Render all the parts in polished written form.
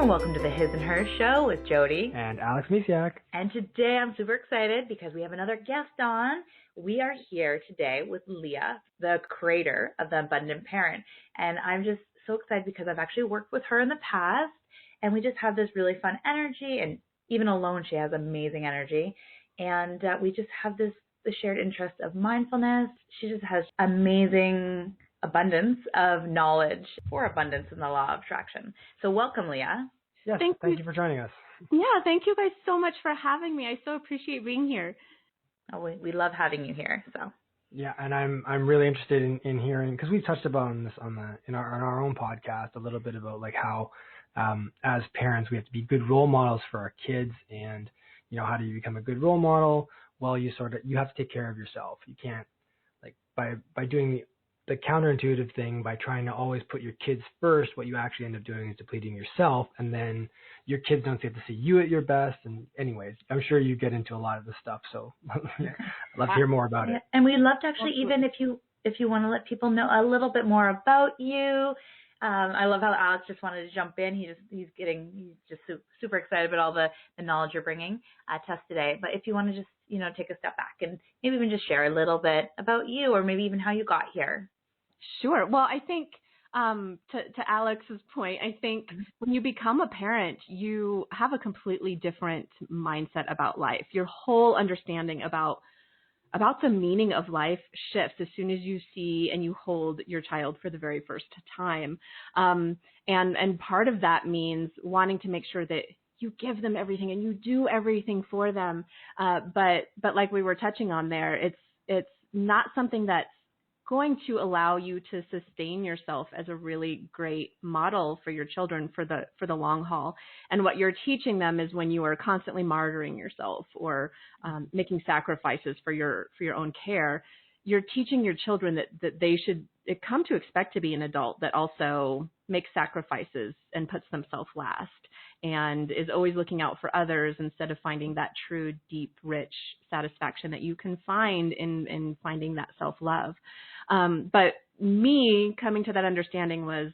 welcome to the His and Hers Show with Jody and Alex Misiak. And today I'm super excited because we have another guest on. We are here today with Leah, the creator of The Abundant Parent. And I'm just so excited because I've actually worked with her in the past, and we just have this really fun energy. And even alone, she has amazing energy. And we just have the shared interest of mindfulness. She just has amazing abundance of knowledge for abundance in the law of attraction. So welcome, Leah. Yes, thank you for joining us. Yeah, thank you guys so much for having me. I so appreciate being here. Oh, we love having you here. So yeah, and I'm really interested in hearing, because we've touched upon this in our own podcast a little bit about like how as parents we have to be good role models for our kids, and how do you become a good role model? Well, you have to take care of yourself. You can't, like, by doing the counterintuitive thing, by trying to always put your kids first, what you actually end up doing is depleting yourself, and then your kids don't get to see you at your best. And anyways, I'm sure you get into a lot of this stuff, so I'd love to hear more about it. And we'd love to actually, even if you want to let people know a little bit more about you. I love how Alex just wanted to jump in. He's just super excited about all the knowledge you're bringing to us today. But if you want to just, take a step back and maybe even just share a little bit about you, or maybe even how you got here. Sure. Well, I think to Alex's point, I think when you become a parent, you have a completely different mindset about life. Your whole understanding about the meaning of life shifts as soon as you see and you hold your child for the very first time. And part of that means wanting to make sure that you give them everything and you do everything for them. But like we were touching on there, it's not something that's going to allow you to sustain yourself as a really great model for your children for the long haul. And what you're teaching them is when you are constantly martyring yourself or making sacrifices for your own care, you're teaching your children that they should come to expect to be an adult that also makes sacrifices and puts themselves last and is always looking out for others instead of finding that true, deep, rich satisfaction that you can find in finding that self-love. But me coming to that understanding was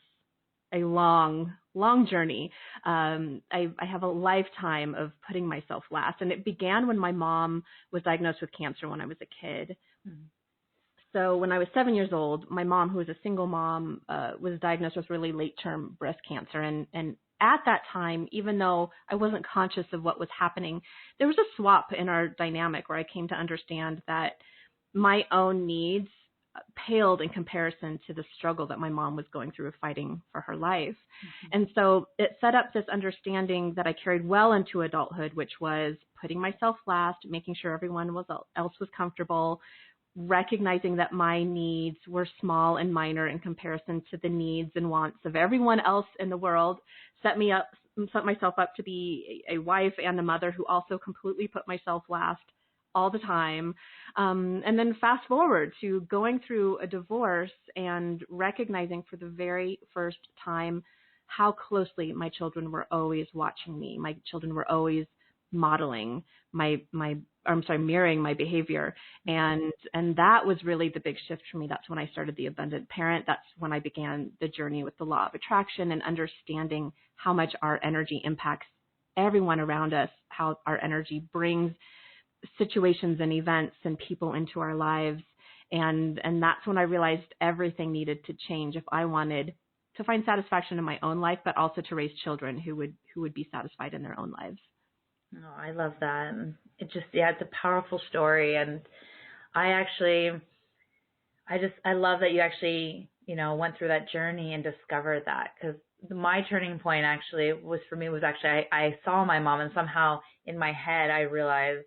a long journey. I have a lifetime of putting myself last, and it began when my mom was diagnosed with cancer when I was a kid. Mm-hmm. So when I was 7 years old, my mom, who was a single mom, was diagnosed with really late-term breast cancer. And at that time, even though I wasn't conscious of what was happening, there was a swap in our dynamic where I came to understand that my own needs paled in comparison to the struggle that my mom was going through of fighting for her life. Mm-hmm. And so it set up this understanding that I carried well into adulthood, which was putting myself last, making sure everyone else was comfortable, recognizing that my needs were small and minor in comparison to the needs and wants of everyone else in the world, set myself up to be a wife and a mother who also completely put myself last all the time. And then fast forward to going through a divorce and recognizing for the very first time how closely my children were always watching me. My children were always modeling mirroring my behavior. And that was really the big shift for me. That's when I started The Abundant Parent. That's when I began the journey with the law of attraction and understanding how much our energy impacts everyone around us, how our energy brings situations and events and people into our lives. And that's when I realized everything needed to change if I wanted to find satisfaction in my own life, but also to raise children who would be satisfied in their own lives. Oh, I love that. It just, it's a powerful story. And I love that you actually, went through that journey and discovered that, because my turning point actually was I saw my mom, and somehow in my head, I realized,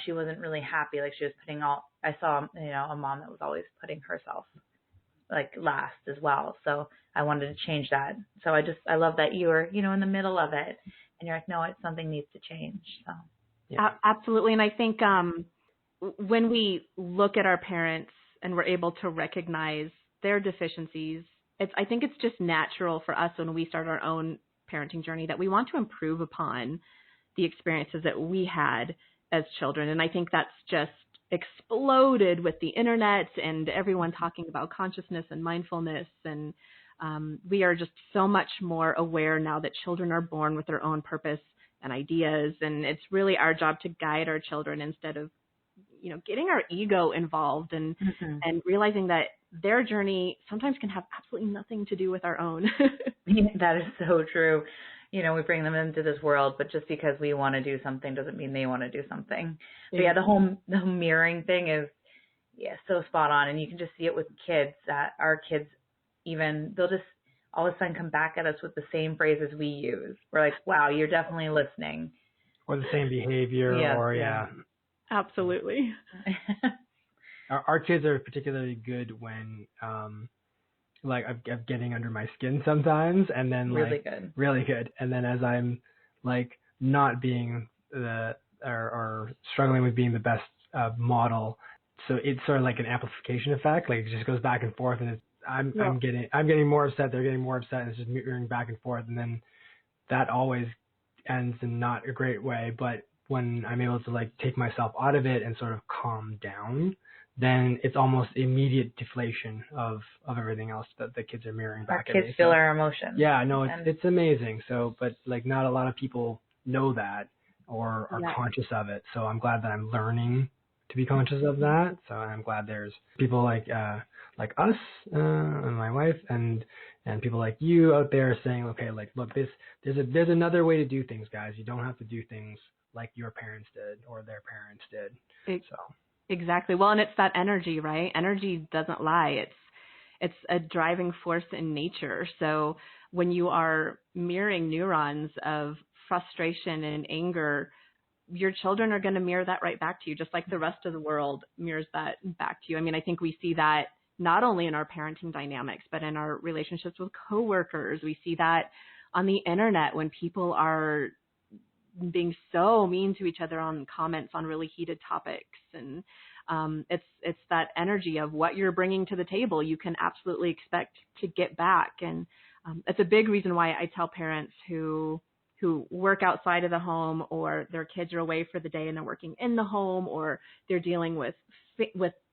she wasn't really happy. Like, she was I saw, a mom that was always putting herself like last as well. So I wanted to change that. So I love that you were, in the middle of it. And you're like, no, something needs to change. So, yeah. Absolutely. And I think when we look at our parents and we're able to recognize their deficiencies, I think it's just natural for us when we start our own parenting journey that we want to improve upon the experiences that we had as children. And I think that's just exploded with the internet and everyone talking about consciousness and mindfulness and We are just so much more aware now that children are born with their own purpose and ideas. And it's really our job to guide our children instead of, getting our ego involved and realizing that their journey sometimes can have absolutely nothing to do with our own. That is so true. We bring them into this world, but just because we want to do something doesn't mean they want to do something. But yeah, the whole mirroring thing is, so spot on. And you can just see it with kids, that our kids, even, they'll just all of a sudden come back at us with the same phrases we use. We're like, wow, you're definitely listening. Or the same behavior, Absolutely. Our kids are particularly good when, of getting under my skin sometimes, and then really good. And then as I'm not being or struggling with being the best model, so it's sort of like an amplification effect. It just goes back and forth, and I'm getting more upset. They're getting more upset, and it's just mirroring back and forth, and then that always ends in not a great way. But when I'm able to take myself out of it and sort of calm down, then it's almost immediate deflation of everything else that the kids are mirroring back at me. Our kids feel our emotions. Yeah, no, it's amazing. So, but not a lot of people know that or are conscious of it. So I'm glad that I'm learning to be conscious of that. So I'm glad there's people like us and my wife and people like you out there saying, okay, look, there's another way to do things, guys. You don't have to do things like your parents did or their parents did. Exactly. Well, and it's that energy, right? Energy doesn't lie. It's a driving force in nature. So when you are mirroring neurons of frustration and anger, your children are going to mirror that right back to you, just like the rest of the world mirrors that back to you. I mean, I think we see that not only in our parenting dynamics, but in our relationships with coworkers. We see that on the internet when people are being so mean to each other on comments on really heated topics. And it's that energy of what you're bringing to the table, you can absolutely expect to get back. And it's a big reason why I tell parents who work outside of the home, or their kids are away for the day and they're working in the home, or they're dealing with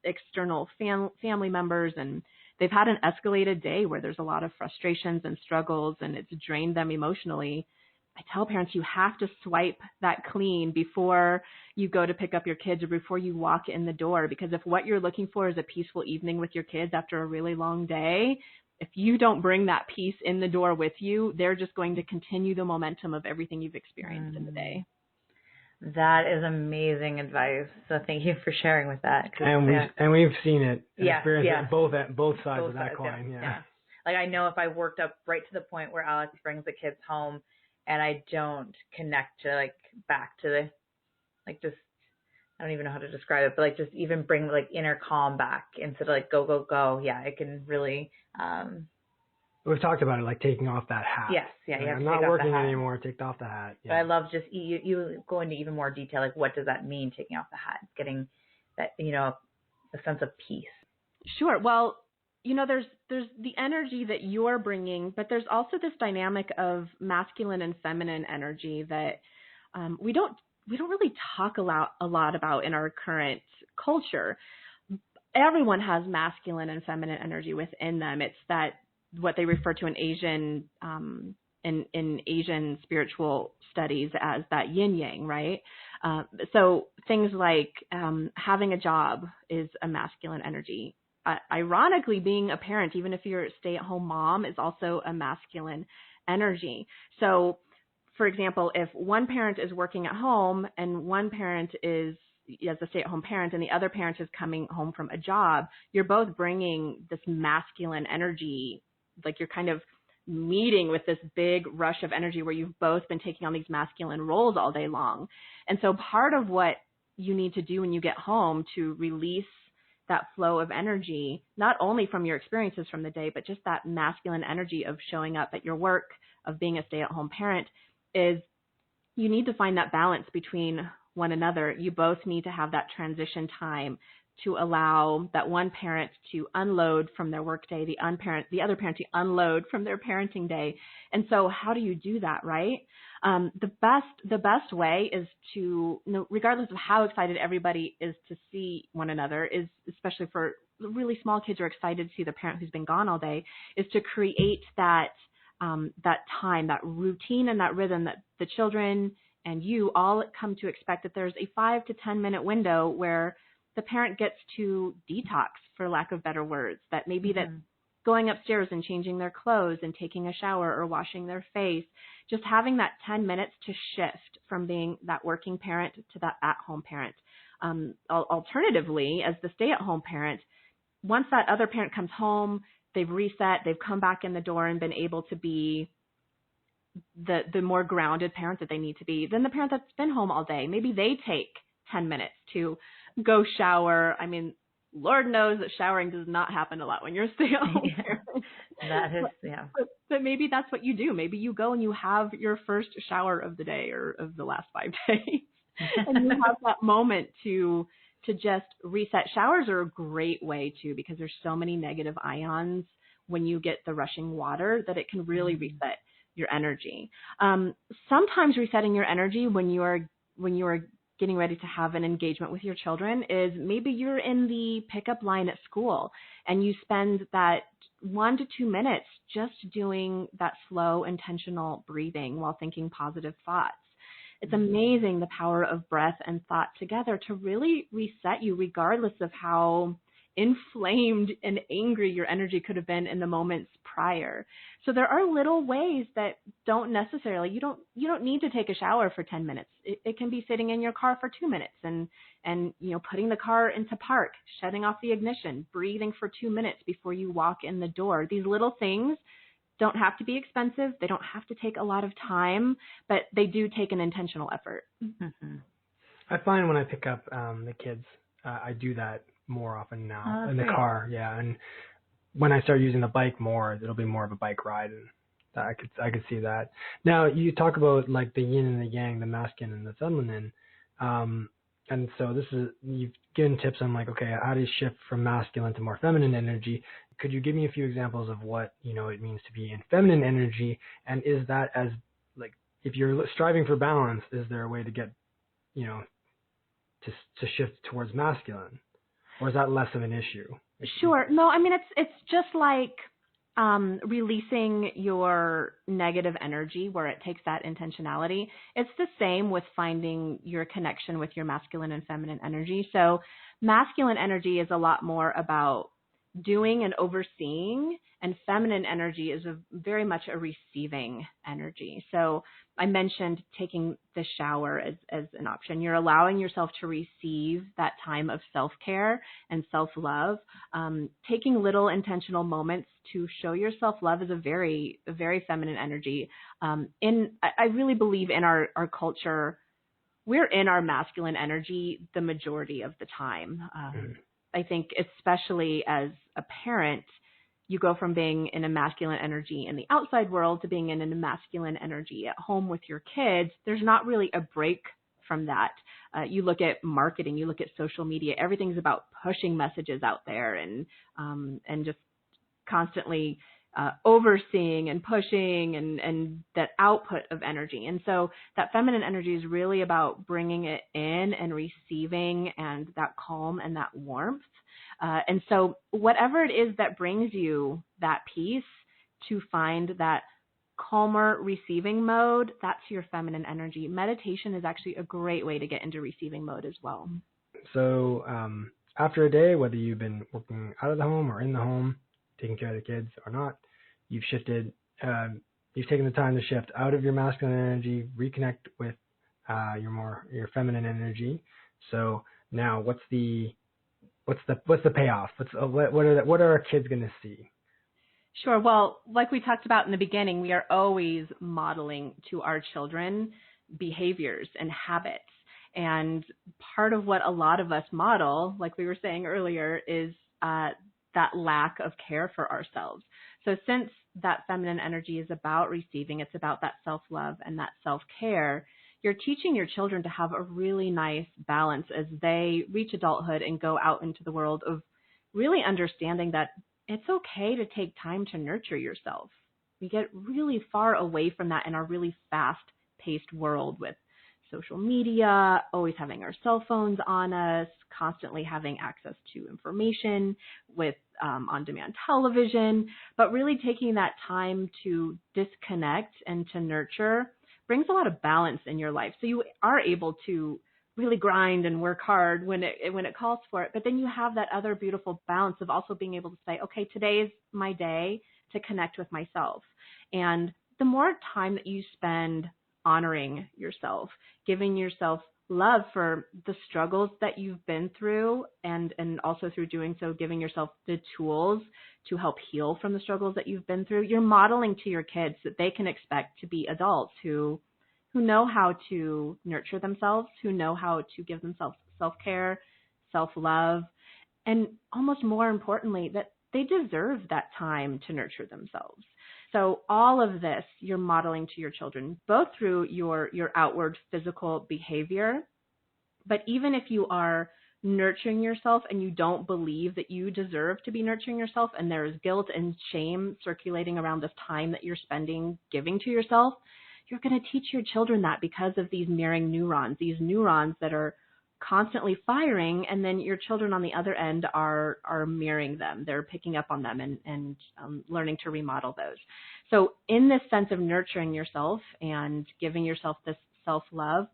external family members, and they've had an escalated day where there's a lot of frustrations and struggles and it's drained them emotionally. I tell parents you have to swipe that clean before you go to pick up your kids or before you walk in the door, because if what you're looking for is a peaceful evening with your kids after a really long day, if you don't bring that peace in the door with you, they're just going to continue the momentum of everything you've experienced in the day. That is amazing advice. So thank you for sharing with that. And we've seen it, experienced it both sides of that coin. Yeah. I know if I worked up right to the point where Alex brings the kids home, and I don't connect to back to the just, I don't even know how to describe it, but just even bring inner calm back instead of go. Yeah, it can really. We've talked about it, taking off that hat. Yes, yeah. I'm not working anymore. Take off the hat. Yeah. But I love just you go into even more detail. What does that mean? Taking off the hat, getting that a sense of peace. Sure. Well, there's the energy that you're bringing, but there's also this dynamic of masculine and feminine energy that we don't really talk a lot about in our current culture. Everyone has masculine and feminine energy within them. It's that what they refer to in Asian in Asian spiritual studies as that yin yang, right? So things like having a job is a masculine energy. Ironically, being a parent, even if you're a stay-at-home mom, is also a masculine energy. So, for example, if one parent is working at home and one parent is as a stay-at-home parent and the other parent is coming home from a job, you're both bringing this masculine energy, you're kind of meeting with this big rush of energy where you've both been taking on these masculine roles all day long. And so part of what you need to do when you get home to release that flow of energy, not only from your experiences from the day, but just that masculine energy of showing up at your work, of being a stay-at-home parent, is you need to find that balance between one another. You both need to have that transition time to allow that one parent to unload from their work day, the other parent to unload from their parenting day. And so how do you do that, right? The best way is to, regardless of how excited everybody is to see one another, is especially for really small kids who are excited to see the parent who's been gone all day, is to create that time, that routine and that rhythm that the children and you all come to expect, that there's a 5 to 10 minute window where the parent gets to detox, for lack of better words, that maybe that going upstairs and changing their clothes and taking a shower or washing their face, just having that 10 minutes to shift from being that working parent to that at-home parent. Alternatively, as the stay-at-home parent, once that other parent comes home, they've reset, they've come back in the door and been able to be the more grounded parent that they need to be, then the parent that's been home all day, maybe they take 10 minutes to go shower. I mean, Lord knows that showering does not happen a lot when you're a stay-at-home parent. That is, yeah. But maybe that's what you do. Maybe you go and you have your first shower of the day or of the last 5 days. And you have that moment to just reset. Showers are a great way too, because there's so many negative ions when you get the rushing water that it can really reset your energy. Sometimes resetting your energy when you are getting ready to have an engagement with your children is maybe you're in the pickup line at school and you spend that 1 to 2 minutes just doing that slow, intentional breathing while thinking positive thoughts. It's amazing the power of breath and thought together to really reset you, regardless of how inflamed and angry your energy could have been in the moments prior. So there are little ways that don't necessarily, you don't need to take a shower for 10 minutes. It can be sitting in your car for 2 minutes and putting the car into park, shutting off the ignition, breathing for 2 minutes before you walk in the door. These little things don't have to be expensive. They don't have to take a lot of time, but they do take an intentional effort. Mm-hmm. I find when I pick up the kids, I do that more often now in the car. Yeah. And when I start using the bike more, it'll be more of a bike ride. And I could see that. Now you talk about like the yin and the yang, the masculine and the feminine. And so you've given tips on like, okay, how do you shift from masculine to more feminine energy? Could you give me a few examples of what, it means to be in feminine energy? And is that as like, if you're striving for balance, is there a way to get, to shift towards masculine? Or is that less of an issue? Sure. No, I mean, it's just like releasing your negative energy where it takes that intentionality. It's the same with finding your connection with your masculine and feminine energy. So masculine energy is a lot more about doing and overseeing, and feminine energy is very much a receiving energy. So I mentioned taking the shower as an option. You're allowing yourself to receive that time of self-care and self-love. Taking little intentional moments to show yourself love is a very feminine energy. I really believe in our culture, we're in our masculine energy the majority of the time. I think especially as a parent, you go from being in a masculine energy in the outside world to being in a masculine energy at home with your kids. There's not really a break from that. You look at marketing, you look at social media, everything's about pushing messages out there and just constantly overseeing and pushing and that output of energy. And so that feminine energy is really about bringing it in and receiving and that calm and that warmth. And so whatever it is that brings you that peace, to find that calmer receiving mode, that's your feminine energy. Meditation is actually a great way to get into receiving mode as well. So after a day, whether you've been working out of the home or in the home, taking care of the kids or not, you've shifted, you've taken the time to shift out of your masculine energy, reconnect with your feminine energy. So now what's the payoff? What are our kids going to see? Sure. Well, like we talked about in the beginning, we are always modeling to our children behaviors and habits. And part of what a lot of us model, like we were saying earlier, is that lack of care for ourselves. So since that feminine energy is about receiving, it's about that self-love and that self-care, you're teaching your children to have a really nice balance as they reach adulthood and go out into the world of really understanding that it's okay to take time to nurture yourself. We get really far away from that in our really fast-paced world with social media, always having our cell phones on us, constantly having access to information with on-demand television, but really taking that time to disconnect and to nurture brings a lot of balance in your life. So you are able to really grind and work hard when it calls for it, but then you have that other beautiful balance of also being able to say, okay, today is my day to connect with myself. And the more time that you spend honoring yourself, giving yourself love for the struggles that you've been through, and also through doing so, giving yourself the tools to help heal from the struggles that you've been through, you're modeling to your kids that they can expect to be adults who know how to nurture themselves, who know how to give themselves self-care, self-love, and almost more importantly, that they deserve that time to nurture themselves. So all of this you're modeling to your children, both through your outward physical behavior, but even if you are nurturing yourself and you don't believe that you deserve to be nurturing yourself, and there is guilt and shame circulating around this time that you're spending giving to yourself, you're going to teach your children that because of these mirroring neurons, these neurons that are constantly firing, and then your children on the other end are mirroring them. They're picking up on them and learning to remodel those. So in this sense of nurturing yourself and giving yourself this self-love,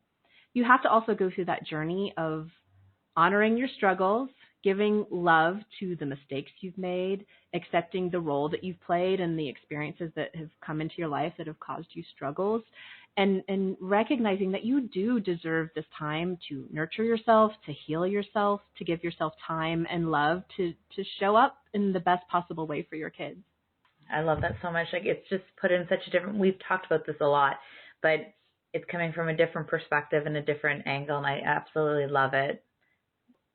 you have to also go through that journey of honoring your struggles, giving love to the mistakes you've made, accepting the role that you've played and the experiences that have come into your life that have caused you struggles, and recognizing that you do deserve this time to nurture yourself, to heal yourself, to give yourself time and love to show up in the best possible way for your kids. I love that so much. Like, it's just put in such a different, we've talked about this a lot, but it's coming from a different perspective and a different angle, and I absolutely love it.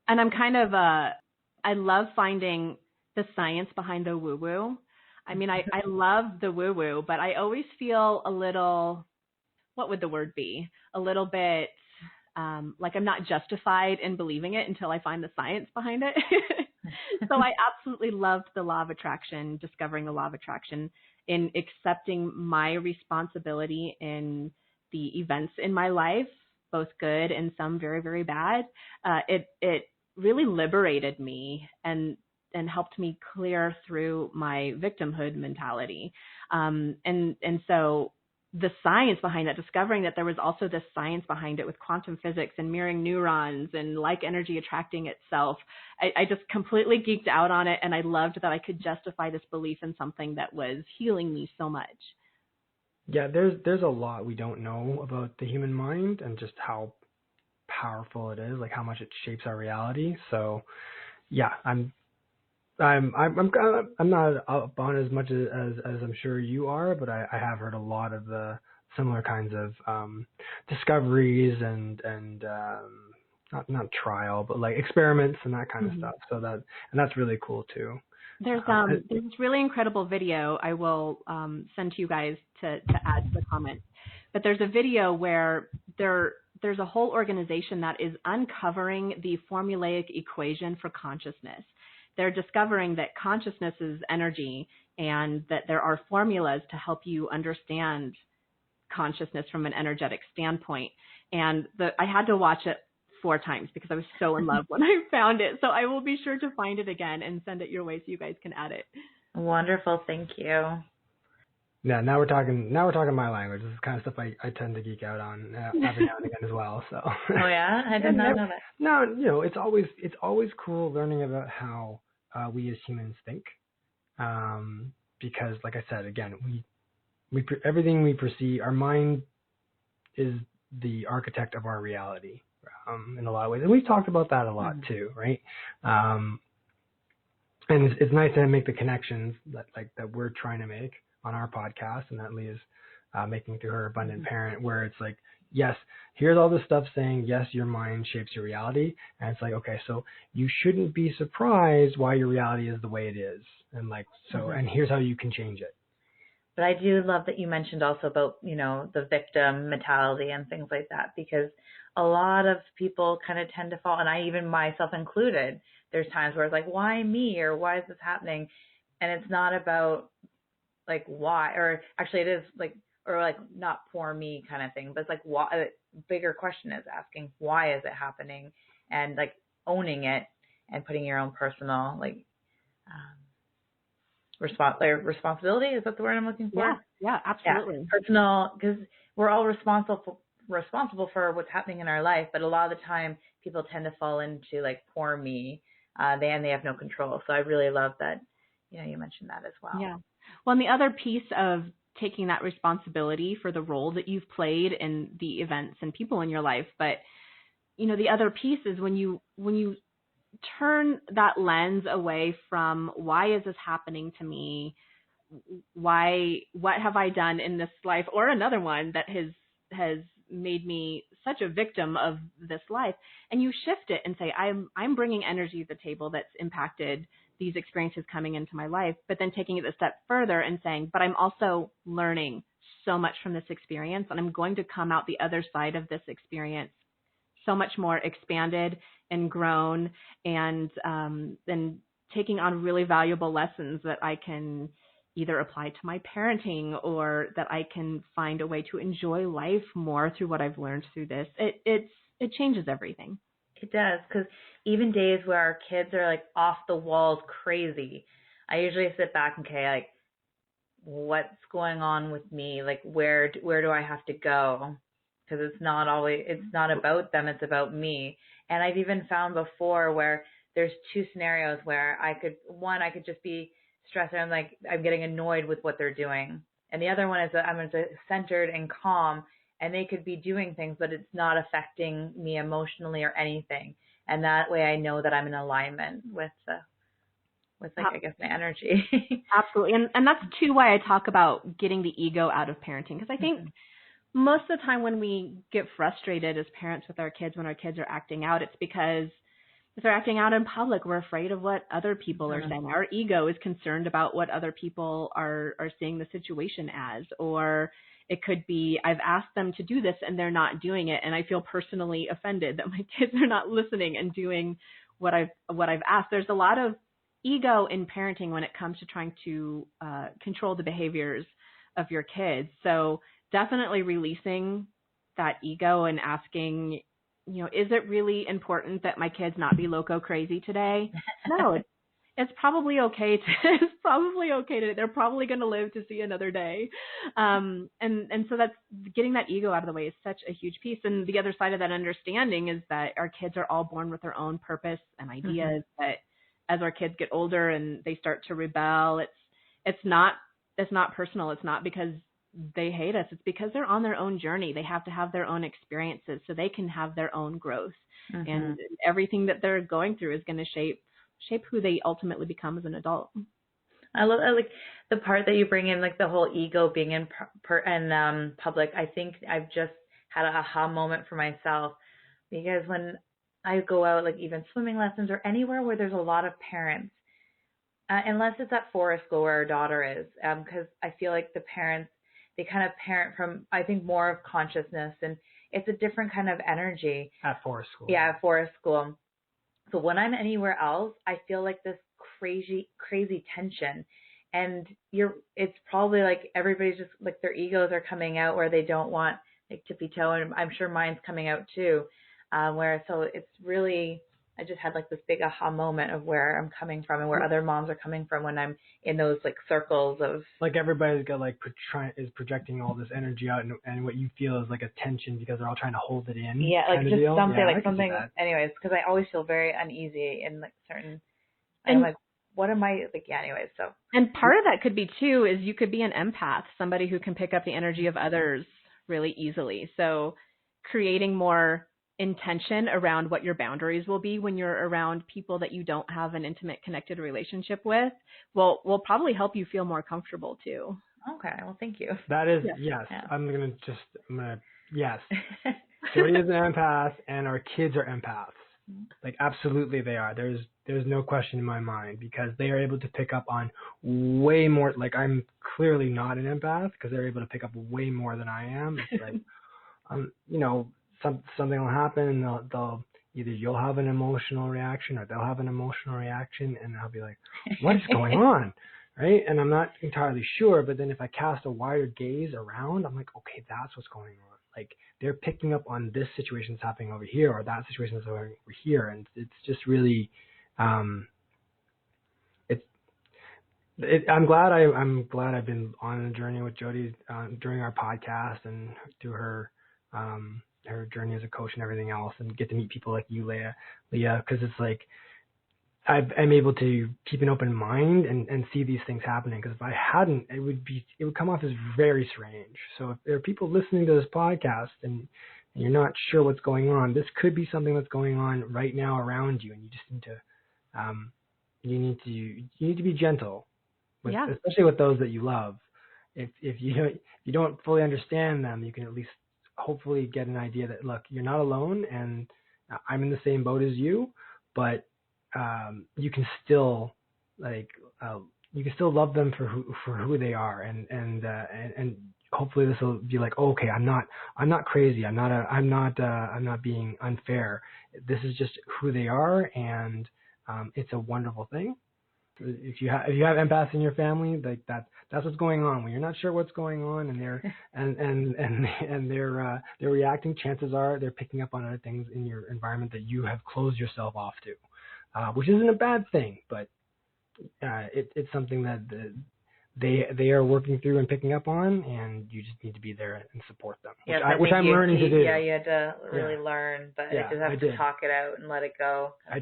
And I'm kind of, I love finding the science behind the woo-woo. I mean, I love the woo-woo, but I always feel a little, what would the word be? A little bit like I'm not justified in believing it until I find the science behind it. So I absolutely loved the law of attraction, discovering the law of attraction, in accepting my responsibility in the events in my life, both good and some very, very bad. It really liberated me and helped me clear through my victimhood mentality. And so the science behind that, discovering that there was also this science behind it with quantum physics and mirroring neurons and like energy attracting itself, I just completely geeked out on it, and I loved that I could justify this belief in something that was healing me so much. Yeah, there's a lot we don't know about the human mind and just how powerful it is, like how much it shapes our reality. So, yeah, I'm not up on as much as I'm sure you are, but I have heard a lot of the similar kinds of discoveries and not trial, but like experiments and that kind of stuff. So that's really cool too. There's this really incredible video I will send to you guys to add to the comments. But there's a video where there's a whole organization that is uncovering the formulaic equation for consciousness. They're discovering that consciousness is energy, and that there are formulas to help you understand consciousness from an energetic standpoint. And I had to watch it 4 times because I was so in love when I found it. So I will be sure to find it again and send it your way so you guys can add it. Wonderful. Thank you. Yeah, now we're talking my language. This is the kind of stuff I tend to geek out on every now and again as well. So. Oh yeah, I did not know that. No, it's always cool learning about how we as humans think, because, like I said, again, we everything we perceive, our mind is the architect of our reality in a lot of ways, and we've talked about that a lot too, right? And it's nice to make the connections that we're trying to make on our podcast, and that Leah's making through her Abundant Parent, where it's like, yes, here's all this stuff saying, yes, your mind shapes your reality. And it's like, okay, so you shouldn't be surprised why your reality is the way it is. And like, so, and here's how you can change it. But I do love that you mentioned also about, the victim mentality and things like that, because a lot of people kind of tend to fall, and I even myself included, there's times where it's like, why me, or why is this happening? And it's not about like why, or actually it is like, or like not poor me kind of thing, but it's like why. A bigger question is asking why is it happening, and like owning it and putting your own personal like responsibility. Is that the word I'm looking for? Yeah, absolutely. Yeah, personal, because we're all responsible for what's happening in our life, but a lot of the time people tend to fall into like poor me, they have no control. So I really love that, you mentioned that as well. Yeah. Well, and the other piece of taking that responsibility for the role that you've played in the events and people in your life, but the other piece is when you turn that lens away from why is this happening to me? What have I done in this life or another one that has made me such a victim of this life, and you shift it and say, I'm bringing energy to the table that's impacted these experiences coming into my life, but then taking it a step further and saying, but I'm also learning so much from this experience, and I'm going to come out the other side of this experience so much more expanded and grown, and then taking on really valuable lessons that I can either apply to my parenting, or that I can find a way to enjoy life more through what I've learned through this. It changes everything. It does, because even days where our kids are like off the walls crazy, I usually sit back and okay, like, what's going on with me? Like, where do I have to go? Because it's not about them, it's about me. And I've even found before where there's two scenarios where I could just be stressed and I'm getting annoyed with what they're doing. And the other one is that I'm centered and calm, and they could be doing things, but it's not affecting me emotionally or anything. And that way I know that I'm in alignment with I guess my energy. Absolutely. And that's too why I talk about getting the ego out of parenting. Because I think most of the time when we get frustrated as parents with our kids, when our kids are acting out, it's because if they're acting out in public, we're afraid of what other people are saying. Our ego is concerned about what other people are seeing the situation as. Or it could be, I've asked them to do this and they're not doing it, and I feel personally offended that my kids are not listening and doing what I've asked. There's a lot of ego in parenting when it comes to trying to control the behaviors of your kids. So definitely releasing that ego and asking, is it really important that my kids not be loco crazy today? No, it's probably okay to, they're probably going to live to see another day. And so that's getting that ego out of the way is such a huge piece. And the other side of that understanding is that our kids are all born with their own purpose and ideas, that as our kids get older and they start to rebel, it's not personal. It's not because they hate us. It's because they're on their own journey. They have to have their own experiences so they can have their own growth. And everything that they're going through is going to shape who they ultimately become as an adult. I like the part that you bring in, like the whole ego being in public. I think I've just had an aha moment for myself, because when I go out, like even swimming lessons or anywhere where there's a lot of parents, unless it's at forest school where our daughter is, because I feel like the parents, they kind of parent from, I think, more of consciousness, and it's a different kind of energy. At forest school. Yeah, at forest school. So when I'm anywhere else, I feel like this crazy tension, and it's probably like everybody's just like their egos are coming out where they don't want like tippy toe, and I'm sure mine's coming out too. So it's really, I just had like this big aha moment of where I'm coming from and where other moms are coming from when I'm in those like circles of like everybody's got like is projecting all this energy out, and what you feel is like a tension because they're all trying to hold it in. Yeah, like just something, yeah, like something. Anyways, because I always feel very uneasy in like certain. And I'm like, what am I like? Yeah. Anyways, so. And part of that could be too is you could be an empath, somebody who can pick up the energy of others really easily. So creating more intention around what your boundaries will be when you're around people that you don't have an intimate connected relationship with will probably help you feel more comfortable too. Okay, well, thank you. That is, yes. Yeah. yes. Jody is an empath and our kids are empaths. Like, absolutely they are. There's no question in my mind, because they are able to pick up on way more. Like, I'm clearly not an empath, because they're able to pick up way more than I am. It's like, something will happen, and they'll either you'll have an emotional reaction or they'll have an emotional reaction, and I'll be like, what is going on? Right? And I'm not entirely sure, but then if I cast a wider gaze around, I'm like, okay, that's what's going on. Like, they're picking up on this situation that's happening over here, or that situation that's over here, and it's just really, I'm glad I've been on a journey with Jody during our podcast and through her journey as a coach and everything else, and get to meet people like you, Leah, because it's like I'm able to keep an open mind and see these things happening. Because if I hadn't, it would come off as very strange. So if there are people listening to this podcast and you're not sure what's going on, this could be something that's going on right now around you, and you just need to you need to be gentle, especially with those that you love. If you don't fully understand them, you can at least hopefully get an idea that, look, you're not alone, and I'm in the same boat as you, but you can still love them for who they are, and hopefully this will be like, okay, I'm not crazy, I'm not being unfair. This is just who they are, and it's a wonderful thing. If you have empaths in your family, like that's what's going on. When you're not sure what's going on, and they're reacting, chances are they're picking up on other things in your environment that you have closed yourself off to. Which isn't a bad thing, but it's something that they are working through and picking up on, and you just need to be there and support them, which I'm learning to do. Yeah, you had to really learn, but you just have to talk it out and let it go. I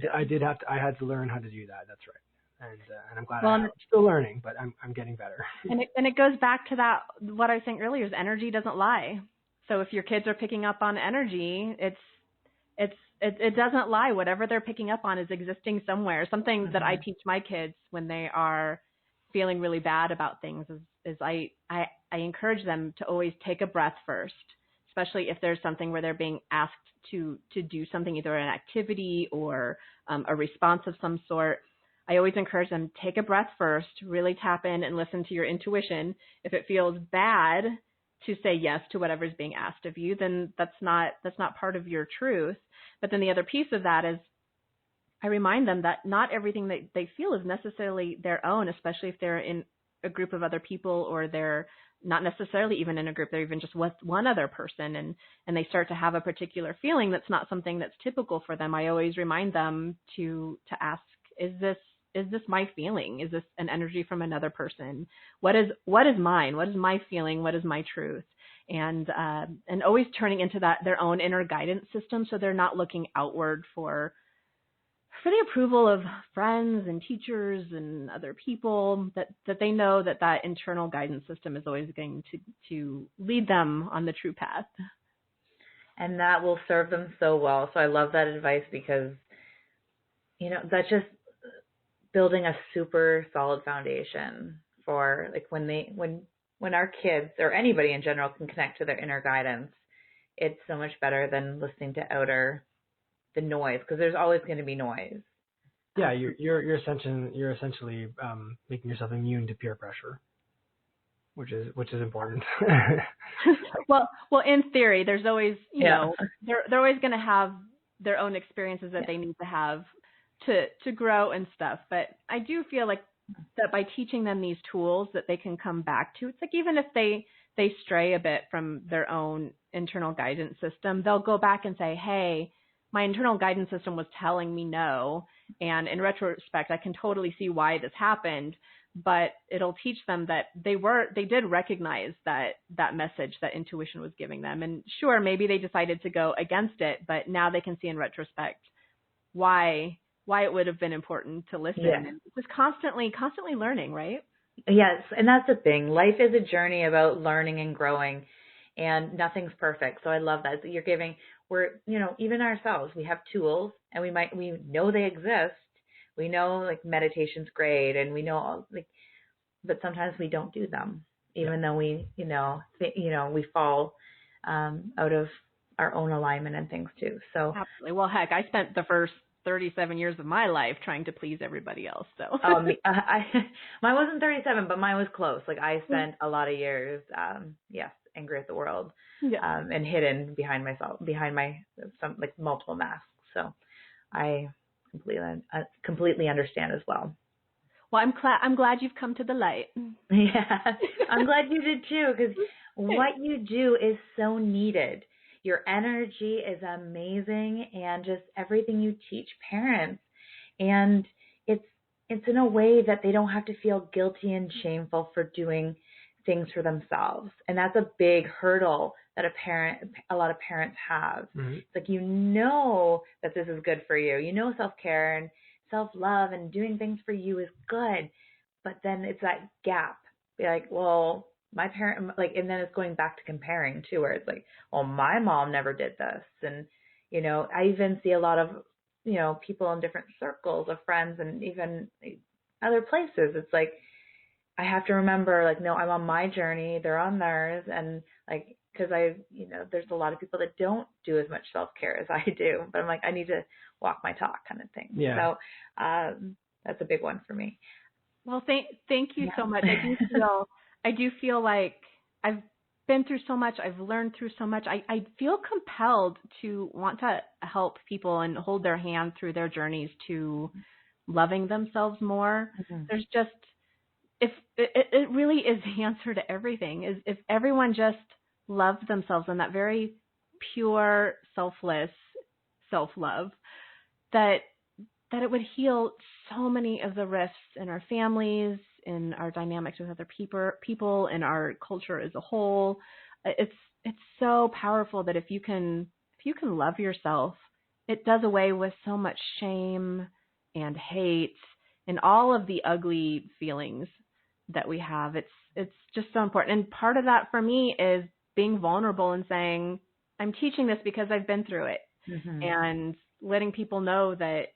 had to learn how to do that. That's right. And I'm glad I'm still learning, but I'm getting better. And it goes back to that, what I was saying earlier, is energy doesn't lie. So if your kids are picking up on energy, it doesn't lie. Whatever they're picking up on is existing somewhere. Something that I teach my kids when they are feeling really bad about things is I encourage them to always take a breath first, especially if there's something where they're being asked to do something, either an activity or a response of some sort. I always encourage them, take a breath first, really tap in and listen to your intuition. If it feels bad to say yes to whatever's being asked of you, then that's not part of your truth. But then the other piece of that is I remind them that not everything that they feel is necessarily their own, especially if they're in a group of other people, or they're not necessarily even in a group, they're even just with one other person, and they start to have a particular feeling that's not something that's typical for them. I always remind them to ask, is this my feeling? Is this an energy from another person? What is mine? What is my feeling? What is my truth? And always turning into their own inner guidance system, so they're not looking outward for the approval of friends and teachers and other people, that they know that internal guidance system is always going to lead them on the true path. And that will serve them so well. So I love that advice, because, that's just building a super solid foundation for, like, when our kids, or anybody in general, can connect to their inner guidance, it's so much better than listening to the noise, because there's always going to be noise. Yeah, you're essentially making yourself immune to peer pressure, which is important. well, in theory, there's always they're always going to have their own experiences that they need to have to grow and stuff. But I do feel like that by teaching them these tools that they can come back to, it's like, even if they stray a bit from their own internal guidance system, they'll go back and say, hey, my internal guidance system was telling me no. And in retrospect, I can totally see why this happened, but it'll teach them that they did recognize that message that intuition was giving them. And sure, maybe they decided to go against it, but now they can see in retrospect why it would have been important to listen. Yeah. And just constantly learning, right? Yes. And that's the thing. Life is a journey about learning and growing, and nothing's perfect. So I love that. Even ourselves, we have tools, and we know they exist. We know, like, meditation's great, and we know, like, but sometimes we don't do them, even though we fall out of our own alignment and things too. So absolutely. Well, heck, I spent the first 37 years of my life trying to please everybody else. So mine wasn't 37, but mine was close. Like I spent a lot of years, angry at the world, and hidden behind some multiple masks. So I completely understand as well. Well, I'm glad you've come to the light. Yeah, I'm glad you did too, because what you do is so needed. Your energy is amazing, and just everything you teach parents. And it's in a way that they don't have to feel guilty and shameful for doing things for themselves. And that's a big hurdle that a lot of parents have. Mm-hmm. It's like, that this is good for you. Self-care and self-love and doing things for you is good. But then it's that gap. Be like, well, my parent, and then it's going back to comparing too, where it's like, well, my mom never did this. And, I even see a lot of, people in different circles of friends and even other places. It's like, I have to remember, no, I'm on my journey, they're on theirs. And because there's a lot of people that don't do as much self-care as I do, but I'm like, I need to walk my talk kind of thing. Yeah. So, that's a big one for me. Well, thank you so much. I do feel like I've been through so much. I've learned through so much. I feel compelled to want to help people and hold their hand through their journeys to loving themselves more. Mm-hmm. There's just, if it really is the answer to everything, is if everyone just loved themselves in that very pure, selfless self-love, that it would heal so many of the rifts in our families, in our dynamics with other people, in our culture as a whole. It's so powerful that if you can love yourself, it does away with so much shame and hate and all of the ugly feelings that we have. It's just so important. And part of that for me is being vulnerable and saying, I'm teaching this because I've been through it. Mm-hmm. And letting people know that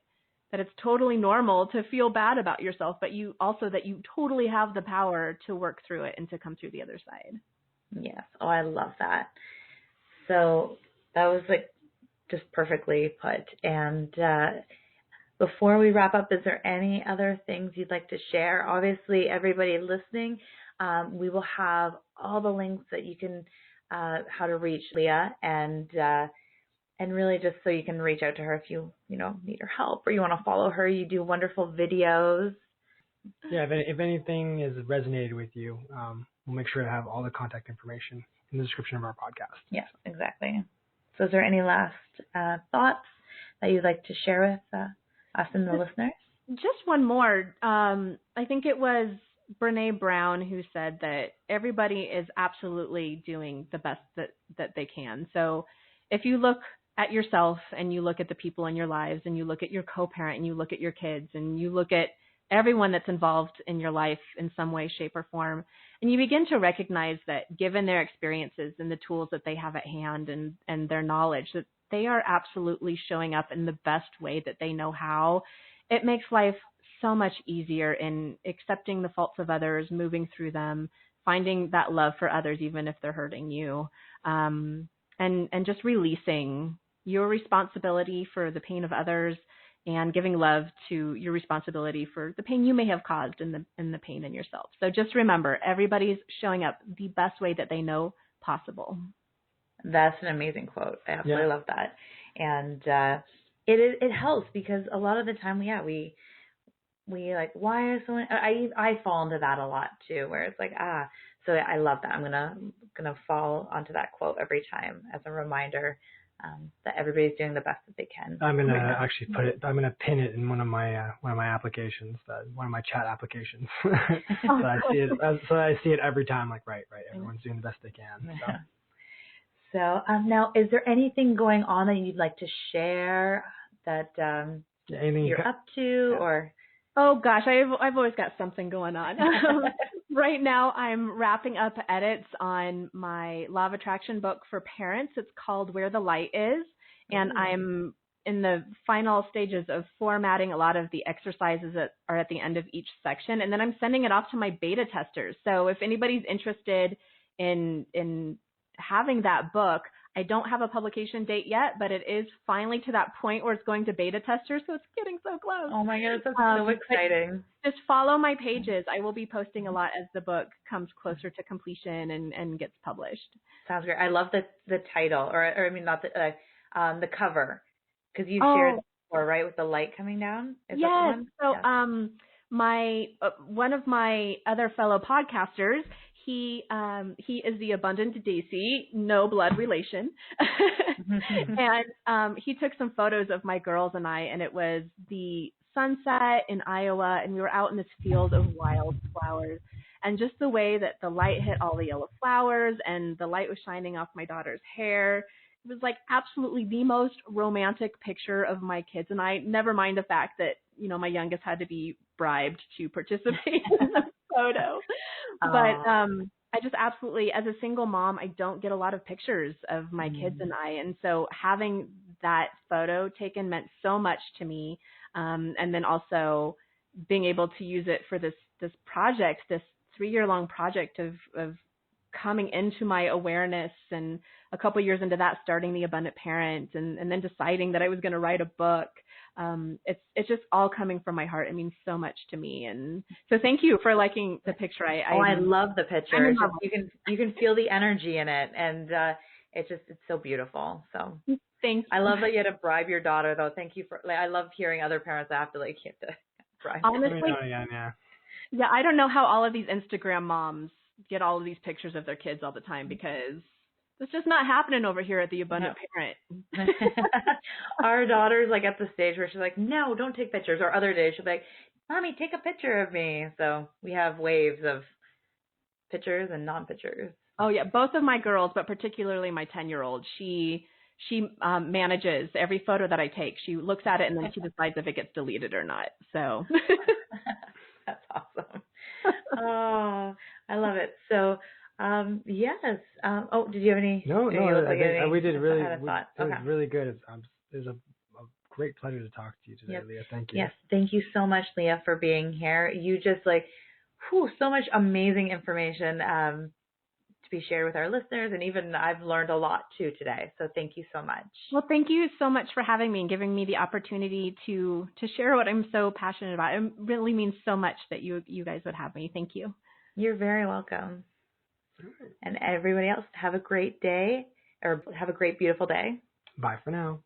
it's totally normal to feel bad about yourself, but you totally have the power to work through it and to come through the other side. Yes. Oh, I love that. So that was just perfectly put. And before we wrap up, is there any other things you'd like to share? Obviously, everybody listening, we will have all the links that you can, how to reach Leah, and really just so you can reach out to her if you need her help or you want to follow her. You do wonderful videos. Yeah, if anything is resonated with you, we'll make sure to have all the contact information in the description of our podcast. Yes, exactly. So is there any last thoughts that you'd like to share with us and the listeners? Just one more. I think it was Brene Brown who said that everybody is absolutely doing the best that they can. So if you look at yourself and you look at the people in your lives and you look at your co-parent and you look at your kids and you look at everyone that's involved in your life in some way, shape, or form, and you begin to recognize that given their experiences and the tools that they have at hand and their knowledge, that they are absolutely showing up in the best way that they know how, it makes life so much easier in accepting the faults of others, moving through them, finding that love for others even if they're hurting you, and just releasing your responsibility for the pain of others and giving love to your responsibility for the pain you may have caused and the pain in yourself. So just remember, everybody's showing up the best way that they know possible. That's an amazing quote. I absolutely love that. And it helps because a lot of the time, we why is someone, I fall into that a lot too, where it's like, so I love that. I'm gonna fall onto that quote every time as a reminder that everybody's doing the best that they can. I'm gonna actually I'm gonna pin it in one of my applications, one of my chat applications. So I see it every time. Like, right. Everyone's doing the best they can. So now, is there anything going on that you'd like to share that you're up to, or? Oh gosh, I've always got something going on. Right now I'm wrapping up edits on my Law of Attraction book for parents. It's called Where the Light Is. And I'm in the final stages of formatting a lot of the exercises that are at the end of each section. And then I'm sending it off to my beta testers. So if anybody's interested in having that book, I don't have a publication date yet, but it is finally to that point where it's going to beta testers, so it's getting so close. Oh my goodness, that's so exciting. Just follow my pages. I will be posting a lot as the book comes closer to completion and gets published. Sounds great. I love the title, or I mean not the cover, because you shared it before, right, with the light coming down. Is that the one? So my one of my other fellow podcasters, he is the abundant Daisy, no blood relation, and he took some photos of my girls and I, and it was the sunset in Iowa, and we were out in this field of wildflowers, and just the way that the light hit all the yellow flowers and the light was shining off my daughter's hair. It was like absolutely the most romantic picture of my kids and I, never mind the fact that, you know, my youngest had to be bribed to participate in the photo. But I just absolutely, as a single mom, I don't get a lot of pictures of my kids and I. And so having that photo taken meant so much to me. And then also being able to use it for this project, this 3-year-long project of coming into my awareness, and a couple years into that, starting The Abundant Parent, and then deciding that I was going to write a book. It's just all coming from my heart. It means so much to me. And so thank you for liking the picture. I love the picture. You can feel the energy in it, and it's so beautiful. So thank you. I love that you had to bribe your daughter, though. Thank you for, I love hearing other parents that have to bribe. Honestly, yeah, I don't know how all of these Instagram moms get all of these pictures of their kids all the time, because it's just not happening over here at The Abundant Parent. Our daughter's like at the stage where she's like, no, don't take pictures. Or other days she'll be like, Mommy, take a picture of me. So we have waves of pictures and non-pictures. Oh yeah, both of my girls, but particularly my 10-year-old, she manages every photo that I take. She looks at it and then she decides if it gets deleted or not. So that's awesome. Oh, I love it. So, yes. Did you have any? No. We did really. It was really good. It was a great pleasure to talk to you today, Leah. Thank you. Yes, thank you so much, Leah, for being here. You just so much amazing information to be shared with our listeners, and even I've learned a lot too today. So thank you so much. Well, thank you so much for having me and giving me the opportunity to share what I'm so passionate about. It really means so much that you guys would have me. Thank you. You're very welcome. And everybody else, have a great day, or have a great, beautiful day. Bye for now.